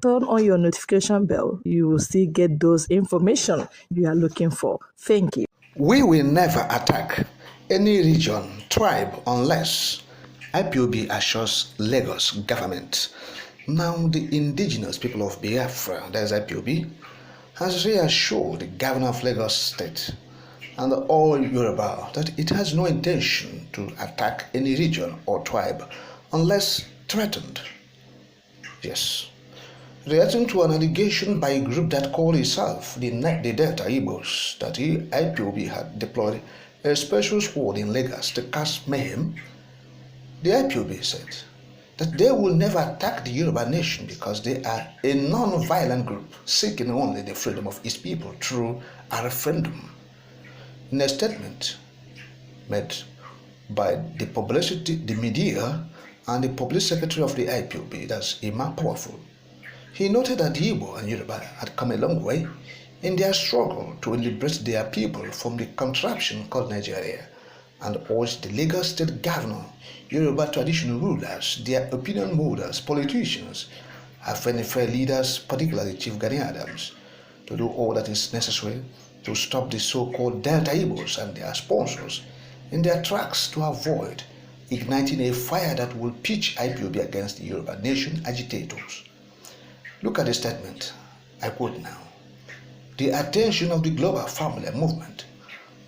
turn on your notification bell. You will still get those information you are looking for. Thank you. We will never attack any region, tribe, unless IPOB assures Lagos government. Now, the indigenous people of Biafra, that is IPOB, has reassured the governor of Lagos State and all Yoruba that it has no intention to attack any region or tribe unless threatened. Yes. Reacting to an allegation by a group that called itself the Delta Igbos that IPOB had deployed a special squad in Lagos to cause mayhem, the IPOB said that they will never attack the Yoruba nation because they are a non-violent group seeking only the freedom of its people through a referendum. In a statement made by the publicity, the media, and the public secretary of the IPOB, that's Imam Powerful, he noted that the Igbo and Yoruba had come a long way in their struggle to liberate their people from the contraption called Nigeria, and urged the Lagos State Governor, Yoruba traditional rulers, their opinion holders, politicians, Afenifere leaders, particularly Chief Gani Adams, to do all that is necessary to stop the so-called Delta Igbos and their sponsors in their tracks to avoid igniting a fire that will pitch IPOB against the Yoruba nation agitators. Look at the statement. I quote now. The attention of the global family movement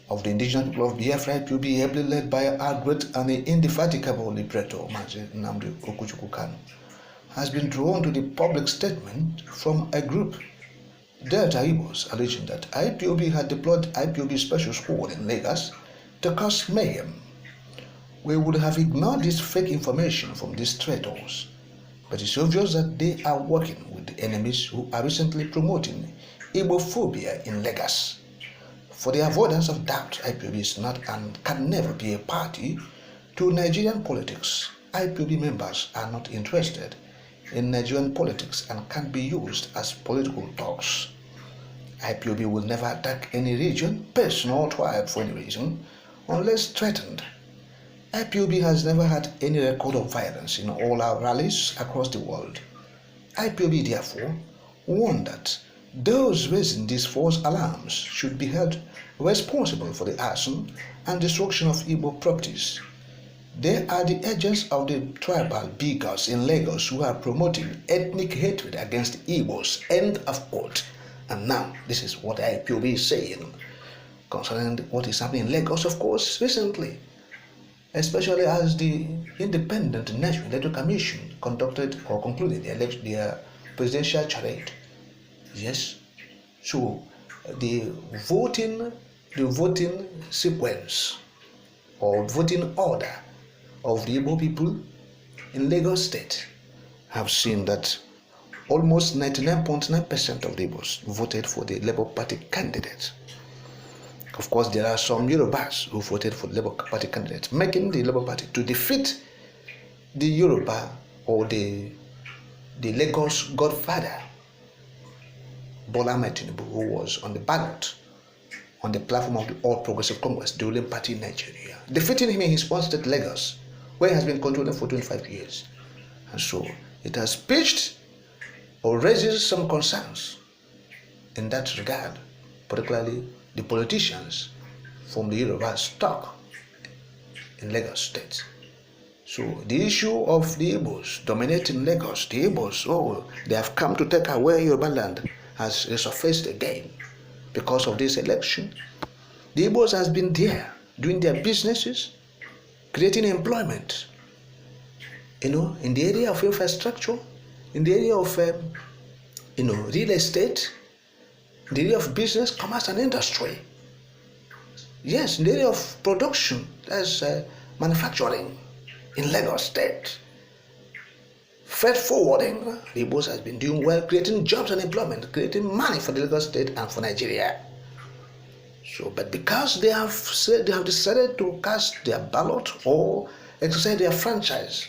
of the indigenous people of Biafra IPOB, ably led by our great and indefatigable liberator, Mazi Nnamdi Okuchukwu Kanu, has been drawn to the public statement from a group, Delta Igbos, alleging that IPOB had deployed IPOB special squad in Lagos to cause mayhem. We would have ignored this fake information from these traitors, but it's obvious that they are working with the enemies who are recently promoting Igbophobia in Lagos. For the avoidance of doubt, IPOB is not and can never be a party to Nigerian politics. IPOB members are not interested in Nigerian politics and can be used as political dogs. IPOB will never attack any region, person or tribe for any reason unless threatened. IPOB has never had any record of violence in all our rallies across the world. IPOB therefore warned that those raising these false alarms should be held responsible for the arson and destruction of Igbo properties. They are the agents of the tribal bigots in Lagos who are promoting ethnic hatred against Igbos. End of quote. And now, this is what IPOB is saying concerning what is happening in Lagos, of course, recently, especially as the Independent National Electoral Commission conducted or concluded their presidential charade. Yes, so the voting sequence or voting order of the Igbo people in Lagos State have seen that almost 99.9% of the Igbos voted for the Labour Party candidate. Of course, there are some Yorubas who voted for the Labour Party candidate, making the Labour Party to defeat the Yoruba or the Lagos godfather, Bola Ahmed Tinubu, who was on the ballot on the platform of the All Progressive Congress, the ruling party in Nigeria, defeating him in his own state, Lagos, where he has been controlling for 25 years. And so it has pitched or raises some concerns in that regard, particularly the politicians from the Yoruba stock in Lagos State. So the issue of the Igbos dominating Lagos, the Igbos, they have come to take away Yoruba land, has resurfaced again because of this election. The Igbos has been there doing their businesses, creating employment, in the area of infrastructure, in the area of real estate, in the area of business, commerce and industry. Yes, in the area of production, that's manufacturing in Lagos State. Freight forwarding, the Igbos has been doing well, creating jobs and employment, creating money for the Lagos State and for Nigeria. So, but because they have decided to cast their ballot or exercise their franchise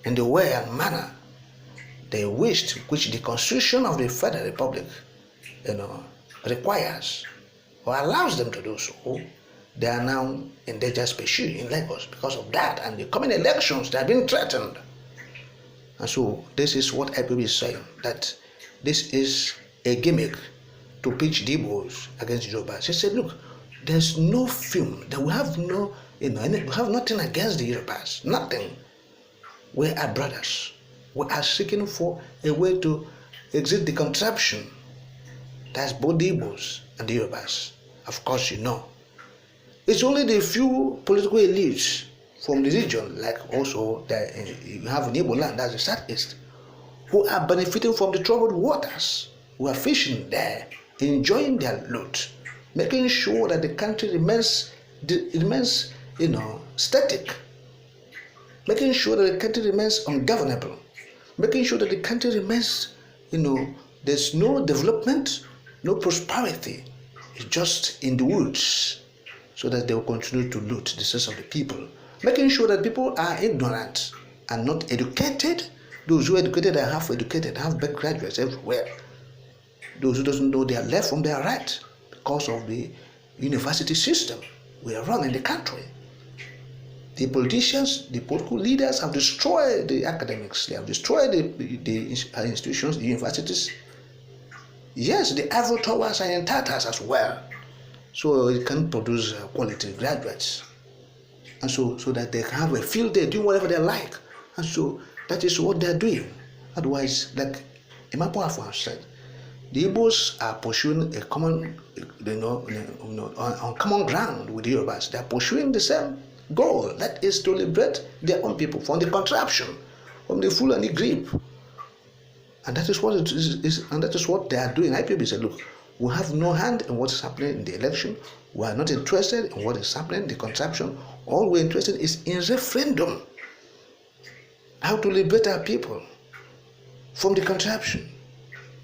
in the way and manner they wished, which the Constitution of the Federal Republic, requires or allows them to do so, they are now in danger species in Lagos because of that, and the coming elections they are being threatened. And so this is what IPOB is saying, that this is a gimmick to pitch the Igbos against Yorubas. He said, look, there's no film that we have we have nothing against the Yorubas, nothing. We are brothers. We are seeking for a way to exit the contraption. That's both the Igbos and the Yorubas. Of course, you know. It's only the few political elites from the region, like also that you have in Igbo land, that's the southeast, who are benefiting from the troubled waters, who are fishing there, enjoying their loot, making sure that the country remains static, making sure that the country remains ungovernable, making sure that the country remains, there's no development, no prosperity. It's just in the woods, so that they will continue to loot the source of the people, making sure that people are ignorant and not educated. Those who are educated are half educated, half-baked graduates everywhere. Those who doesn't know their left from their right because of the university system we are running the country. The politicians, the political leaders have destroyed the academics. They have destroyed the institutions, the universities. Yes, the ivory towers are in tatters as well. So it can produce quality graduates. And so that they can have a field day, doing whatever they like. And so that is what they're doing. Otherwise, like Imam Powerful said, the Igbos are pursuing a common, on common ground with the Yorubas. They are pursuing the same goal, that is to liberate their own people from the contraption, from the Fulani grip. And that is what it is, and that is what they are doing. IPOB said, look, we have no hand in what is happening in the election. We are not interested in what is happening in the contraption. All we're interested in is in referendum. How to liberate our people from the contraption.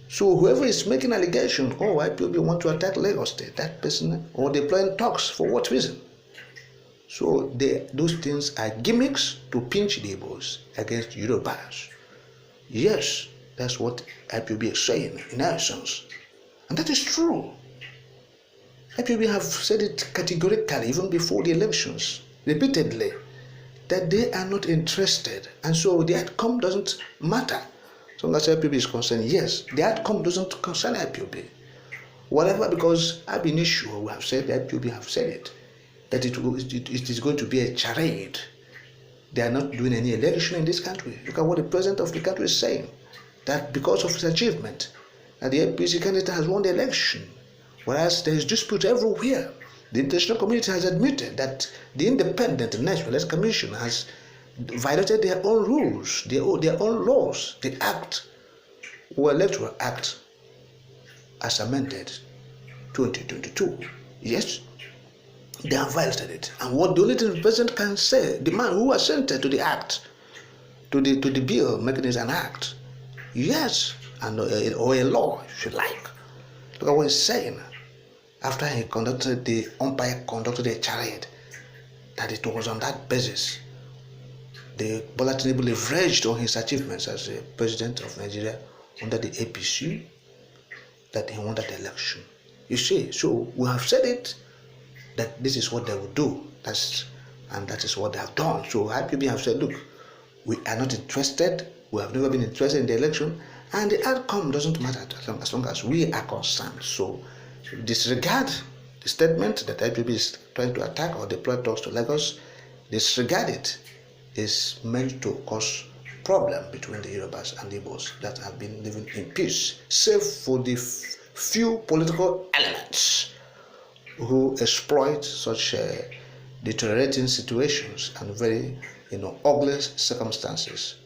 So whoever is making allegation, IPOB want to attack Lagos State, that person, or they're playing talks, for what reason? So those things are gimmicks to pinch the Igbos against Yorubas. Yes, that's what IPOB is saying in essence. And that is true. IPOB have said it categorically even before the elections, repeatedly, that they are not interested. And so the outcome doesn't matter. So long as IPOB is concerned, yes, the outcome doesn't concern IPOB. Whatever, because ab initio, we have said, the IPOB have said it, that it is going to be a charade. They are not doing any election in this country. Look at what the president of the country is saying, that because of his achievement, that the APC candidate has won the election, whereas there is dispute everywhere. The international community has admitted that the Independent National Elections Commission has violated their own rules, their own laws, the Electoral Act as amended 2022. Yes, they have violated it. And what the only thing the president can say, the man who assented to the act, to the bill making it an act, yes, and or a law, if you like. Look at what he's saying. After the umpire conducted a charade, that it was on that basis the Bola Tinubu leveraged on his achievements as a president of Nigeria under the APC, that he won that election. You see, so we have said it, that this is what they will do, and that is what they have done. So IPOB have said, look, we are not interested, we have never been interested in the election, and the outcome doesn't matter as long as we are concerned. So disregard the statement that IPOB is trying to attack or deploy talks to Lagos. Disregard it. Is meant to cause problem between the Yorubas and the Igbos that have been living in peace, save for the few political elements who exploit such deteriorating situations and very ugly circumstances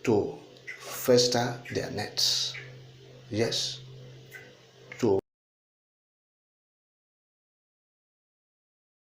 to fester their nets. Yes,